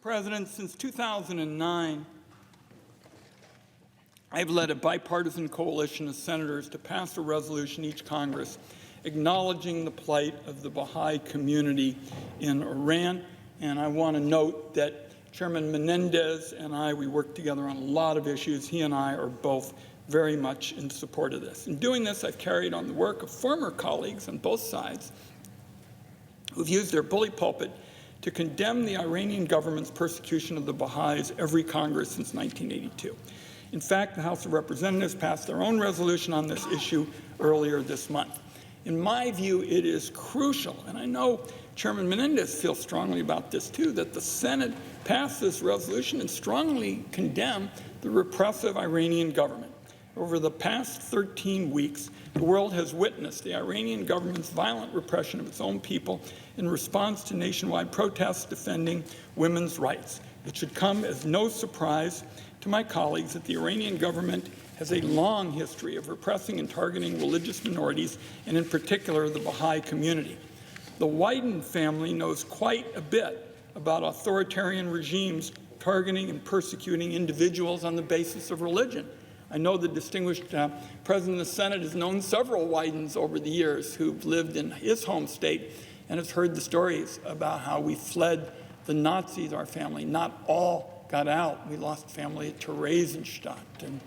President, since 2009, I've led a bipartisan coalition of senators to pass a resolution each Congress acknowledging the plight of the Baha'i community in Iran. And I want to note that Chairman Menendez and I, we work together on a lot of issues. He and I are both very much in support of this. In doing this, I've carried on the work of former colleagues on both sides who've used their bully pulpit to condemn the Iranian government's persecution of the Baha'is every Congress since 1982. In fact, the House of Representatives passed their own resolution on this issue earlier this month. In my view, it is crucial, and I know Chairman Menendez feels strongly about this too, that the Senate pass this resolution and strongly condemn the repressive Iranian government. Over the past 13 weeks, the world has witnessed the Iranian government's violent repression of its own people in response to nationwide protests defending women's rights. It should come as no surprise to my colleagues that the Iranian government has a long history of repressing and targeting religious minorities, and in particular the Baha'i community. The Wyden family knows quite a bit about authoritarian regimes targeting and persecuting individuals on the basis of religion. I know the distinguished President of the Senate has known several Wydens over the years who've lived in his home state and has heard the stories about how we fled the Nazis, our family. Not all got out. We lost family at Theresienstadt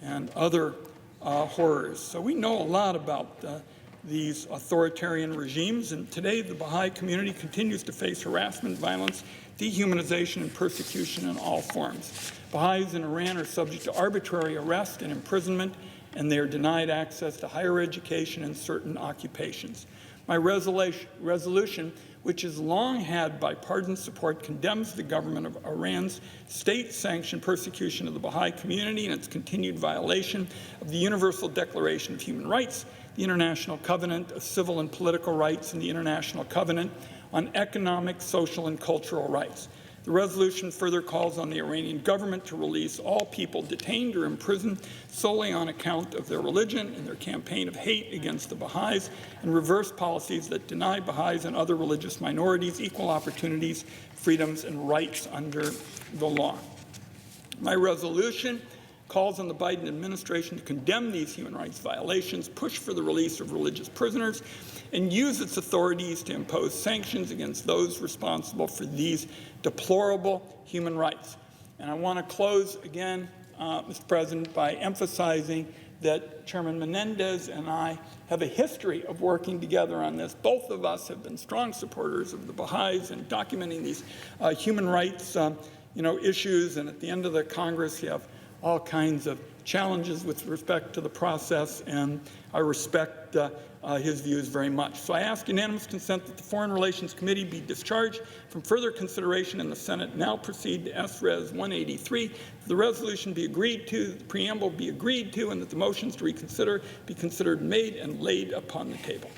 and other horrors. So we know a lot about these authoritarian regimes, and today the Baha'i community continues to face harassment, violence, dehumanization, and persecution in all forms. Baha'is in Iran are subject to arbitrary arrest and imprisonment, and they are denied access to higher education and certain occupations. My resolution, which has long had bipartisan support, condemns the government of Iran's state-sanctioned persecution of the Baha'i community and its continued violation of the Universal Declaration of Human Rights, the International Covenant of Civil and Political Rights, and the International Covenant on Economic, Social, and Cultural Rights. The resolution further calls on the Iranian government to release all people detained or imprisoned solely on account of their religion and their campaign of hate against the Baha'is, and reverse policies that deny Baha'is and other religious minorities equal opportunities, freedoms, and rights under the law. My resolution calls on the Biden administration to condemn these human rights violations, push for the release of religious prisoners, and use its authorities to impose sanctions against those responsible for these deplorable human rights. And I want to close again, Mr. President, by emphasizing that Chairman Menendez and I have a history of working together on this. Both of us have been strong supporters of the Baha'is and documenting these human rights issues, and at the end of the Congress you have all kinds of challenges with respect to the process, and I respect his views very much. So I ask unanimous consent that the Foreign Relations Committee be discharged from further consideration in the Senate. Now proceed to S-Res 183. The resolution be agreed to, the preamble be agreed to, and that the motions to reconsider be considered made and laid upon the table.